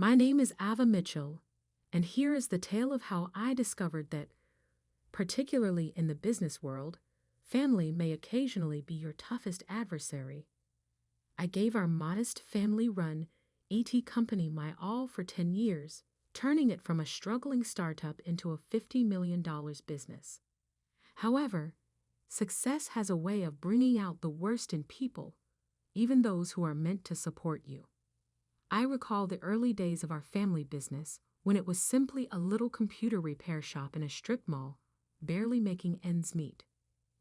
My name is Ava Mitchell, and here is the tale of how I discovered that, particularly in the business world, family may occasionally be your toughest adversary. I gave our modest family-run ET company my all for 10 years, turning it from a struggling startup into a $50 million business. However, success has a way of bringing out the worst in people, even those who are meant to support you. I recall the early days of our family business when it was simply a little computer repair shop in a strip mall, barely making ends meet.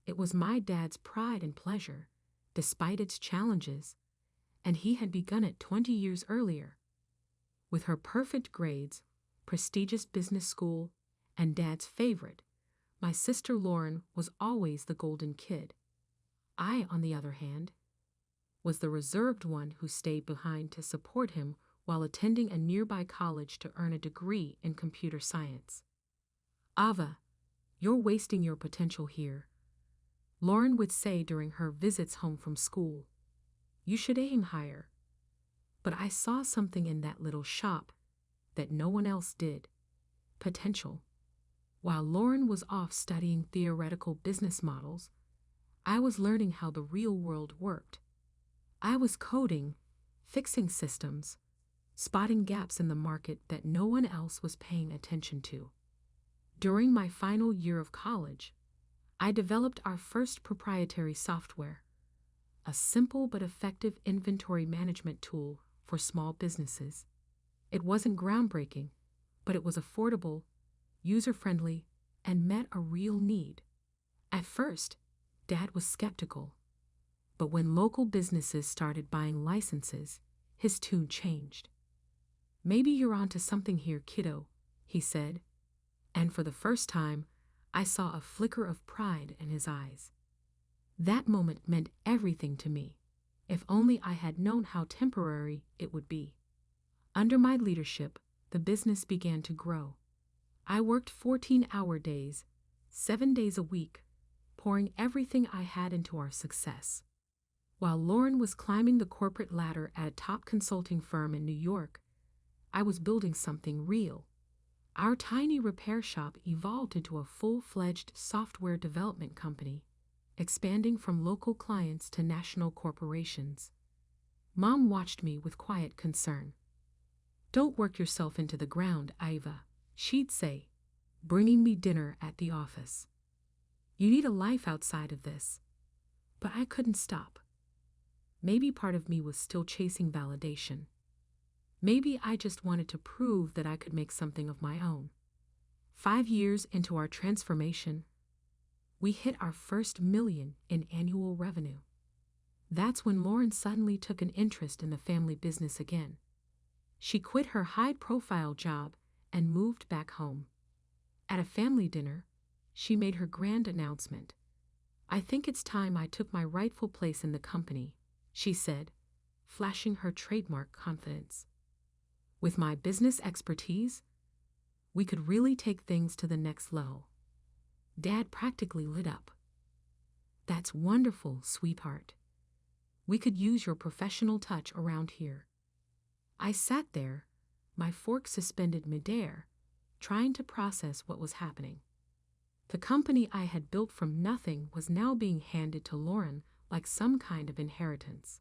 It was my dad's pride and pleasure, despite its challenges, and he had begun it 20 years earlier. With her perfect grades, prestigious business school, and dad's favorite, my sister Lauren was always the golden kid. I, on the other hand, was the reserved one who stayed behind to support him while attending a nearby college to earn a degree in computer science. Ava, you're wasting your potential here, Lauren would say during her visits home from school. You should aim higher. But I saw something in that little shop that no one else did. Potential. While Lauren was off studying theoretical business models, I was learning how the real world worked. I was coding, fixing systems, spotting gaps in the market that no one else was paying attention to. During my final year of college, I developed our first proprietary software, a simple but effective inventory management tool for small businesses. It wasn't groundbreaking, but it was affordable, user-friendly, and met a real need. At first, Dad was skeptical. But when local businesses started buying licenses, his tune changed. Maybe you're onto something here, kiddo, he said, and for the first time, I saw a flicker of pride in his eyes. That moment meant everything to me, if only I had known how temporary it would be. Under my leadership, the business began to grow. I worked 14-hour days, 7 days a week, pouring everything I had into our success. While Lauren was climbing the corporate ladder at a top consulting firm in New York, I was building something real. Our tiny repair shop evolved into a full-fledged software development company, expanding from local clients to national corporations. Mom watched me with quiet concern. "Don't work yourself into the ground, Iva," she'd say, bringing me dinner at the office. "You need a life outside of this." But I couldn't stop. Maybe part of me was still chasing validation. Maybe I just wanted to prove that I could make something of my own. 5 years into our transformation, we hit our first $1 million in annual revenue. That's when Lauren suddenly took an interest in the family business again. She quit her high-profile job and moved back home. At a family dinner, she made her grand announcement. "I think it's time I took my rightful place in the company," she said, flashing her trademark confidence. With my business expertise, we could really take things to the next level. Dad practically lit up. "That's wonderful, sweetheart. We could use your professional touch around here." I sat there, my fork suspended midair, trying to process what was happening. The company I had built from nothing was now being handed to Lauren like some kind of inheritance.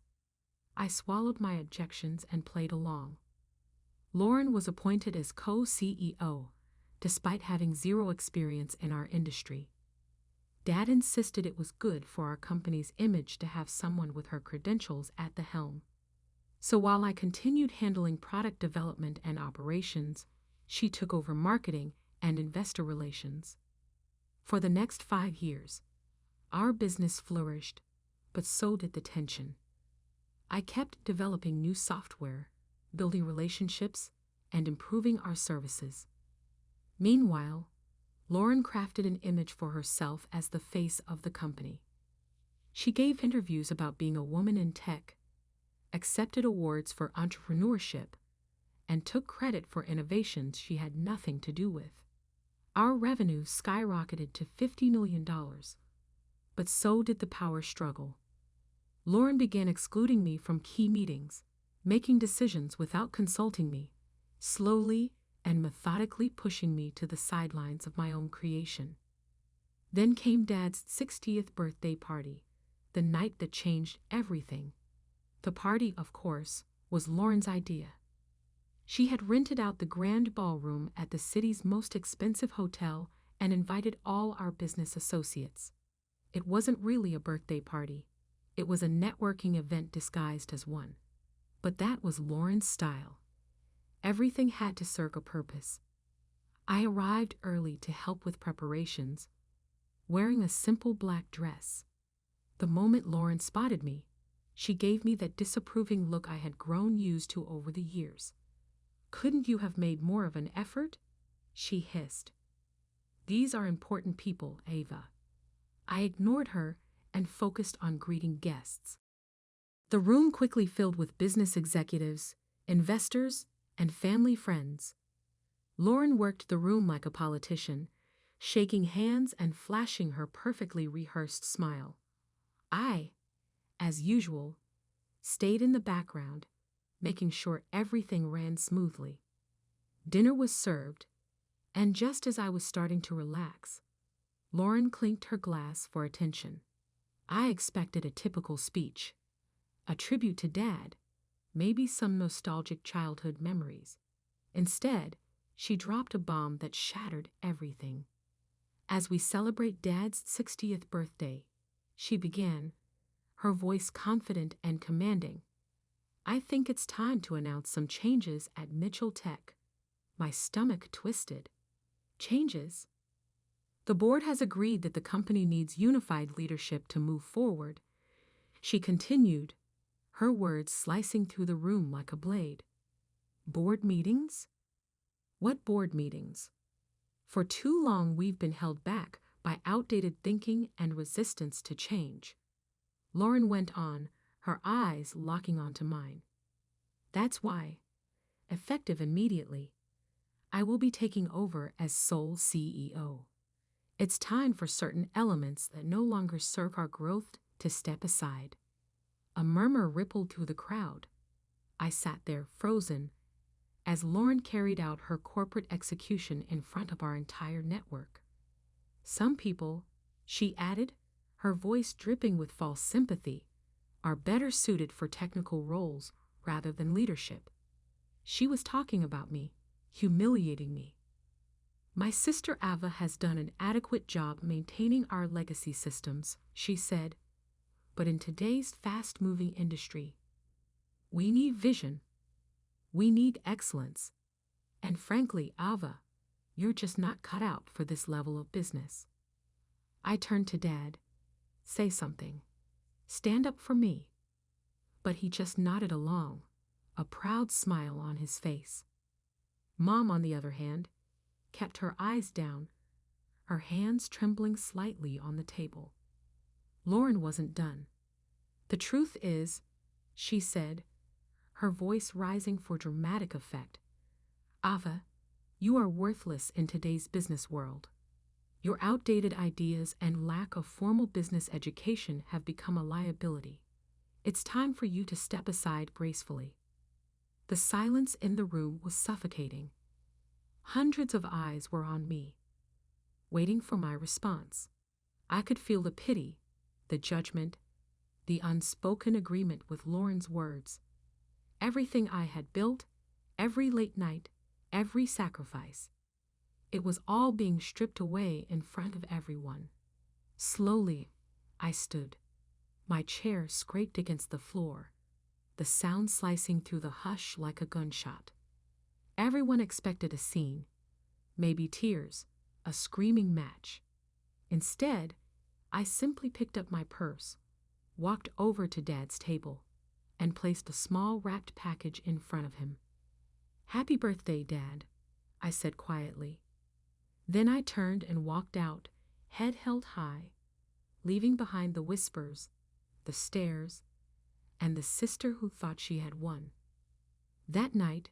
I swallowed my objections and played along. Lauren was appointed as co-CEO, despite having zero experience in our industry. Dad insisted it was good for our company's image to have someone with her credentials at the helm. So while I continued handling product development and operations, she took over marketing and investor relations. For the next 5 years, our business flourished, but so did the tension. I kept developing new software, building relationships, and improving our services. Meanwhile, Lauren crafted an image for herself as the face of the company. She gave interviews about being a woman in tech, accepted awards for entrepreneurship, and took credit for innovations she had nothing to do with. Our revenue skyrocketed to $50 million, but so did the power struggle. Lauren began excluding me from key meetings, making decisions without consulting me, slowly and methodically pushing me to the sidelines of my own creation. Then came Dad's 60th birthday party, the night that changed everything. The party, of course, was Lauren's idea. She had rented out the grand ballroom at the city's most expensive hotel and invited all our business associates. It wasn't really a birthday party. It was a networking event disguised as one. But that was Lauren's style. Everything had to serve a purpose. I arrived early to help with preparations, wearing a simple black dress. The moment Lauren spotted me, she gave me that disapproving look I had grown used to over the years. "Couldn't you have made more of an effort?" she hissed. "These are important people, Ava." I ignored her and focused on greeting guests. The room quickly filled with business executives, investors, and family friends. Lauren worked the room like a politician, shaking hands and flashing her perfectly rehearsed smile. I, as usual, stayed in the background, making sure everything ran smoothly. Dinner was served, and just as I was starting to relax, Lauren clinked her glass for attention. I expected a typical speech, a tribute to Dad, maybe some nostalgic childhood memories. Instead, she dropped a bomb that shattered everything. "As we celebrate Dad's 60th birthday," she began, her voice confident and commanding, "I think it's time to announce some changes at Mitchell Tech." My stomach twisted. Changes? The board has agreed that the company needs unified leadership to move forward. She continued, her words slicing through the room like a blade. Board meetings? What board meetings? For too long we've been held back by outdated thinking and resistance to change. Lauren went on, her eyes locking onto mine. "That's why, effective immediately, I will be taking over as sole CEO. It's time for certain elements that no longer serve our growth to step aside." A murmur rippled through the crowd. I sat there, frozen, as Lauren carried out her corporate execution in front of our entire network. "Some people," she added, her voice dripping with false sympathy, "are better suited for technical roles rather than leadership." She was talking about me, humiliating me. "My sister Ava has done an adequate job maintaining our legacy systems," she said. "But in today's fast-moving industry, we need vision. We need excellence. And frankly, Ava, you're just not cut out for this level of business." I turned to Dad. "Say something. Stand up for me." But he just nodded along, a proud smile on his face. Mom, on the other hand, kept her eyes down, her hands trembling slightly on the table. Lauren wasn't done. "The truth is," she said, her voice rising for dramatic effect, "Ava, you are worthless in today's business world. Your outdated ideas and lack of formal business education have become a liability. It's time for you to step aside gracefully." The silence in the room was suffocating. Hundreds of eyes were on me, waiting for my response. I could feel the pity, the judgment, the unspoken agreement with Lauren's words. Everything I had built, every late night, every sacrifice, it was all being stripped away in front of everyone. Slowly, I stood. My chair scraped against the floor, the sound slicing through the hush like a gunshot. Everyone expected a scene, maybe tears, a screaming match. Instead, I simply picked up my purse, walked over to Dad's table, and placed a small wrapped package in front of him. "Happy birthday, Dad," I said quietly. Then I turned and walked out, head held high, leaving behind the whispers, the stares, and the sister who thought she had won. That night,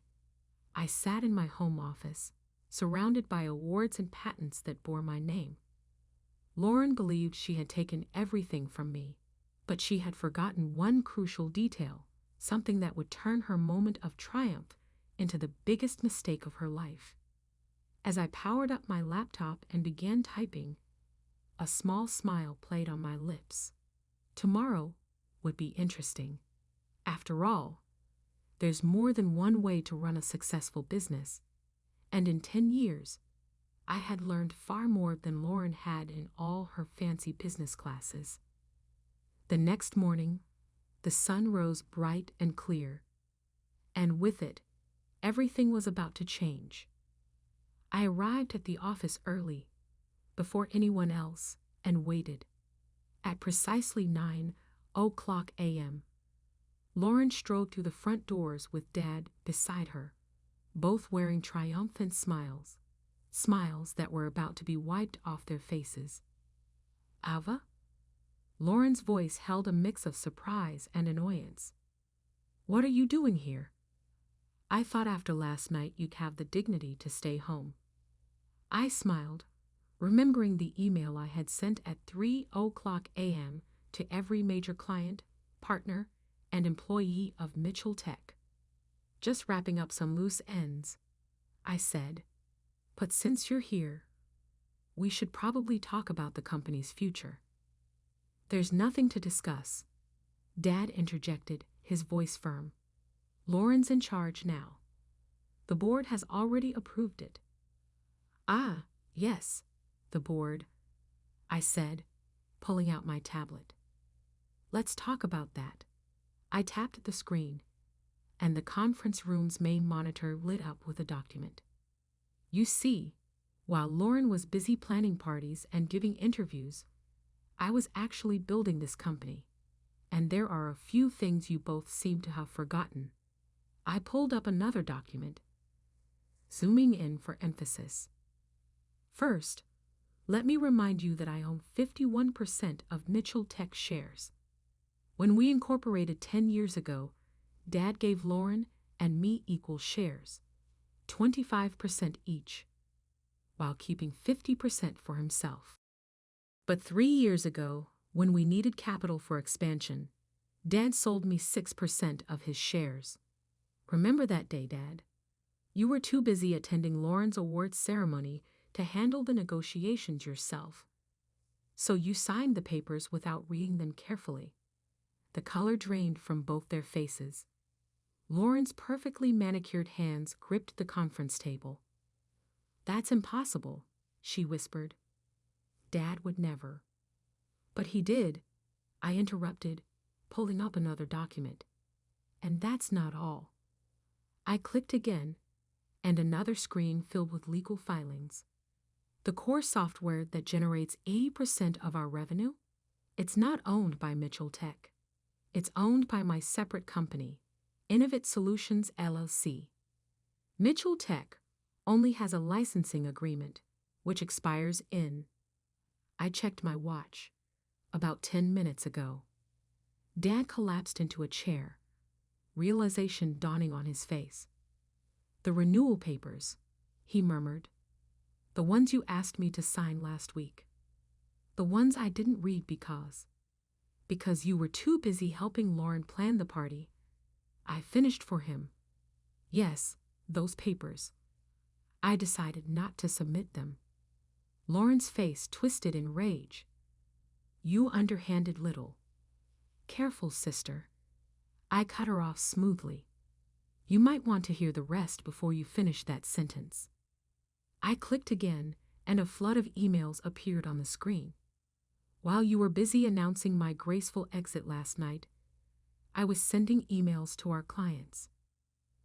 I sat in my home office, surrounded by awards and patents that bore my name. Lauren believed she had taken everything from me, but she had forgotten one crucial detail, something that would turn her moment of triumph into the biggest mistake of her life. As I powered up my laptop and began typing, a small smile played on my lips. Tomorrow would be interesting. After all, there's more than one way to run a successful business, and in 10 years, I had learned far more than Lauren had in all her fancy business classes. The next morning, the sun rose bright and clear, and with it, everything was about to change. I arrived at the office early, before anyone else, and waited. At precisely 9:00 a.m., Lauren strode through the front doors with Dad beside her, both wearing triumphant smiles that were about to be wiped off their faces. "Ava?" Lauren's voice held a mix of surprise and annoyance. "What are you doing here? I thought after last night you'd have the dignity to stay home." I smiled, remembering the email I had sent at 3:00 a.m. to every major client, partner, and employee of Mitchell Tech. "Just wrapping up some loose ends," I said. "But since you're here, we should probably talk about the company's future." "There's nothing to discuss," Dad interjected, his voice firm. "Lauren's in charge now. The board has already approved it." "Ah, yes, the board," I said, pulling out my tablet. "Let's talk about that." I tapped the screen, and the conference room's main monitor lit up with a document. You see, while Lauren was busy planning parties and giving interviews, I was actually building this company, and there are a few things you both seem to have forgotten. I pulled up another document, zooming in for emphasis. First, let me remind you that I own 51% of Mitchell Tech shares. When we incorporated 10 years ago, Dad gave Lauren and me equal shares, 25% each, while keeping 50% for himself. But 3 years ago, when we needed capital for expansion, Dad sold me 6% of his shares. Remember that day, Dad? You were too busy attending Lauren's awards ceremony to handle the negotiations yourself. So you signed the papers without reading them carefully. The color drained from both their faces. Lauren's perfectly manicured hands gripped the conference table. "That's impossible," she whispered. "Dad would never." "But he did," I interrupted, pulling up another document. "And that's not all." I clicked again, and another screen filled with legal filings. "The core software that generates 80% of our revenue? It's not owned by Mitchell Tech. It's owned by my separate company, Innovate Solutions LLC. Mitchell Tech only has a licensing agreement, which expires in..." I checked my watch. About 10 minutes ago. Dad collapsed into a chair, realization dawning on his face. "The renewal papers," he murmured. "The ones you asked me to sign last week. The ones I didn't read because you were too busy helping Lauren plan the party. I finished for him. Yes, those papers. I decided not to submit them." Lauren's face twisted in rage. "You underhanded little." "Careful, sister." I cut her off smoothly. "You might want to hear the rest before you finish that sentence." I clicked again, and a flood of emails appeared on the screen. "While you were busy announcing my graceful exit last night, I was sending emails to our clients.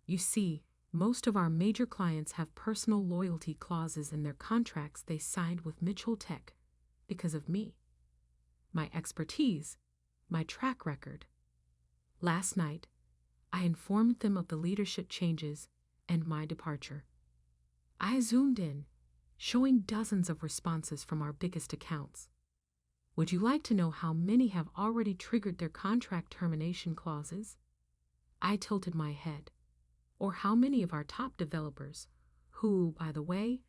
You see, most of our major clients have personal loyalty clauses in their contracts they signed with Mitchell Tech because of me, my expertise, my track record. Last night, I informed them of the leadership changes and my departure. I zoomed in, showing dozens of responses from our biggest accounts. Would you like to know how many have already triggered their contract termination clauses?" I tilted my head. "Or how many of our top developers, who, by the way,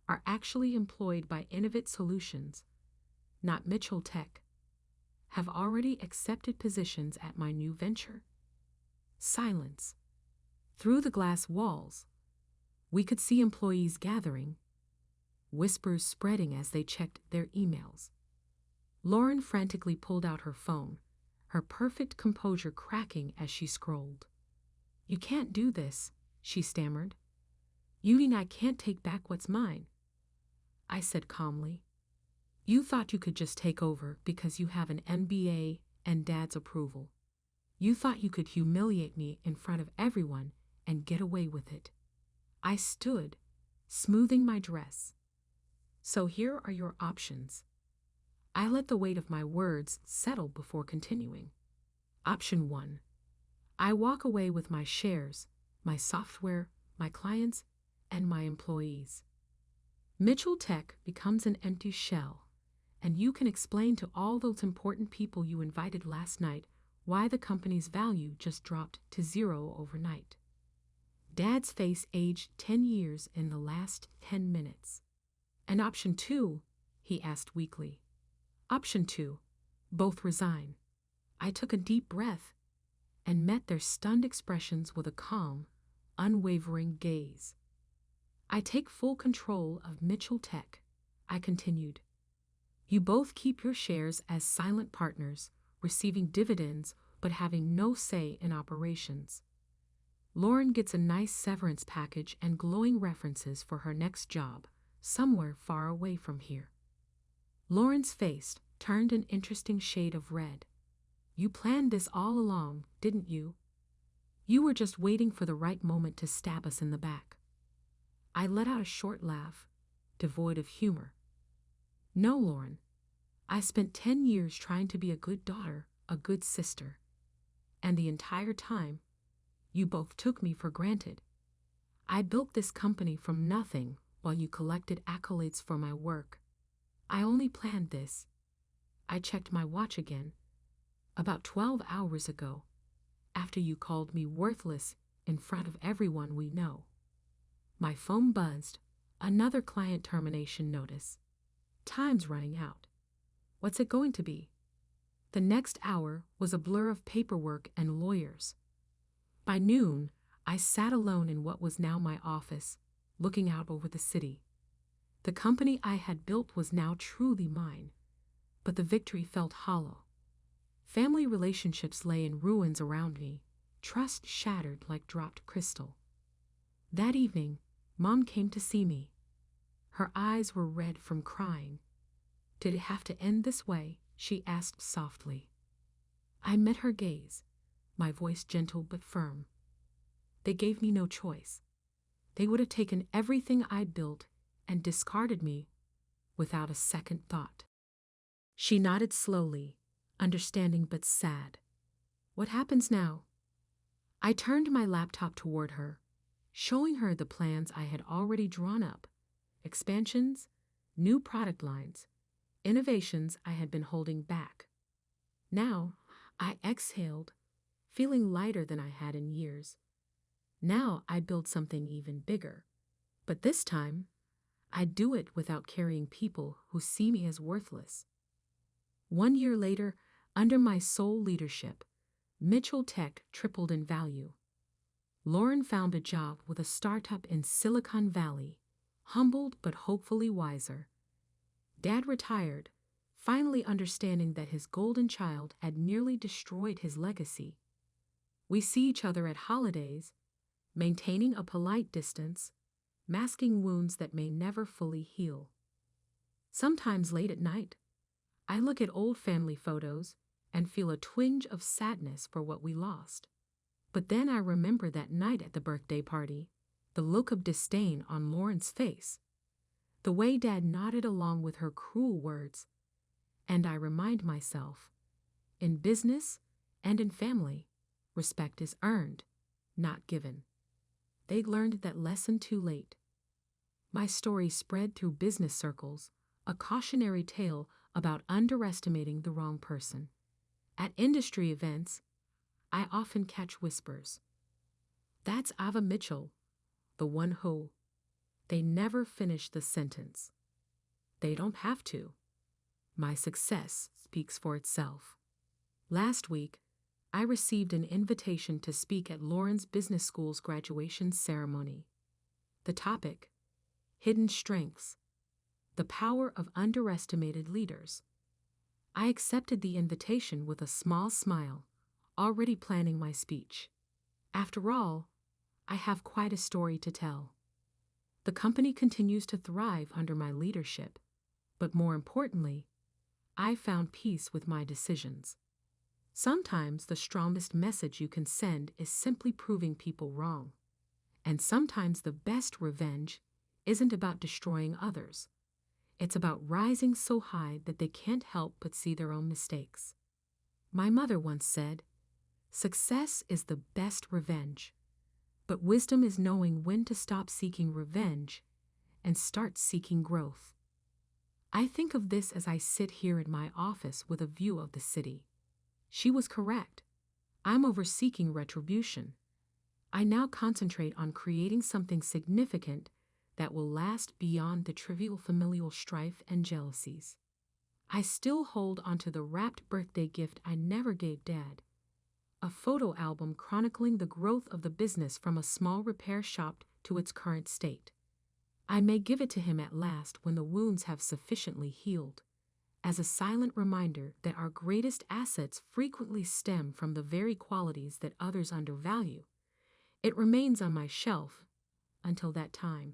are actually employed by Innovate Solutions, not Mitchell Tech, have already accepted positions at my new venture?" Silence. Through the glass walls, we could see employees gathering, whispers spreading as they checked their emails. Lauren frantically pulled out her phone, her perfect composure cracking as she scrolled. "You can't do this," she stammered. "You mean I can't take back what's mine?" I said calmly. "You thought you could just take over because you have an MBA and Dad's approval. You thought you could humiliate me in front of everyone and get away with it." I stood, smoothing my dress. "So here are your options." I let the weight of my words settle before continuing. Option 1. I walk away with my shares, my software, my clients, and my employees. Mitchell Tech becomes an empty shell, and you can explain to all those important people you invited last night why the company's value just dropped to 0 overnight. Dad's face aged 10 years in the last 10 minutes. "And option 2, he asked weakly. "Option 2, both resign." I took a deep breath and met their stunned expressions with a calm, unwavering gaze. "I take full control of Mitchell Tech," I continued. "You both keep your shares as silent partners, receiving dividends but having no say in operations. Lauren gets a nice severance package and glowing references for her next job, somewhere far away from here." Lauren's face turned an interesting shade of red. "You planned this all along, didn't you? You were just waiting for the right moment to stab us in the back." I let out a short laugh, devoid of humor. "No, Lauren. I spent 10 years trying to be a good daughter, a good sister. And the entire time, you both took me for granted. I built this company from nothing while you collected accolades for my work. I only planned this." I checked my watch again. "About 12 hours ago, after you called me worthless in front of everyone we know." My phone buzzed. Another client termination notice. Time's running out. What's it going to be? The next hour was a blur of paperwork and lawyers. By noon, I sat alone in what was now my office, looking out over the city. The company I had built was now truly mine, but the victory felt hollow. Family relationships lay in ruins around me, trust shattered like dropped crystal. That evening, Mom came to see me. Her eyes were red from crying. "Did it have to end this way?" she asked softly. I met her gaze, my voice gentle but firm. "They gave me no choice. They would have taken everything I'd built and discarded me without a second thought." She nodded slowly, understanding but sad. "What happens now?" I turned my laptop toward her, showing her the plans I had already drawn up, expansions, new product lines, innovations I had been holding back. Now, I exhaled, feeling lighter than I had in years. Now I'd build something even bigger. But this time, I'd do it without carrying people who see me as worthless. 1 year later, under my sole leadership, Mitchell Tech tripled in value. Lauren found a job with a startup in Silicon Valley, humbled but hopefully wiser. Dad retired, finally understanding that his golden child had nearly destroyed his legacy. We see each other at holidays, maintaining a polite distance, masking wounds that may never fully heal. Sometimes late at night, I look at old family photos and feel a twinge of sadness for what we lost. But then I remember that night at the birthday party, the look of disdain on Lauren's face, the way Dad nodded along with her cruel words, and I remind myself, in business and in family, respect is earned, not given. They learned that lesson too late. My story spread through business circles, a cautionary tale about underestimating the wrong person. At industry events, I often catch whispers. "That's Ava Mitchell, the one who..." They never finish the sentence. They don't have to. My success speaks for itself. Last week, I received an invitation to speak at Lawrence Business School's graduation ceremony. The topic: Hidden Strengths, the Power of Underestimated Leaders. I accepted the invitation with a small smile, already planning my speech. After all, I have quite a story to tell. The company continues to thrive under my leadership, but more importantly, I found peace with my decisions. Sometimes the strongest message you can send is simply proving people wrong. And sometimes the best revenge isn't about destroying others. It's about rising so high that they can't help but see their own mistakes. My mother once said, "Success is the best revenge, but wisdom is knowing when to stop seeking revenge and start seeking growth." I think of this as I sit here in my office with a view of the city. She was correct. I'm over seeking retribution. I now concentrate on creating something significant that will last beyond the trivial familial strife and jealousies. I still hold onto the wrapped birthday gift I never gave Dad, a photo album chronicling the growth of the business from a small repair shop to its current state. I may give it to him at last when the wounds have sufficiently healed, as a silent reminder that our greatest assets frequently stem from the very qualities that others undervalue. It remains on my shelf until that time.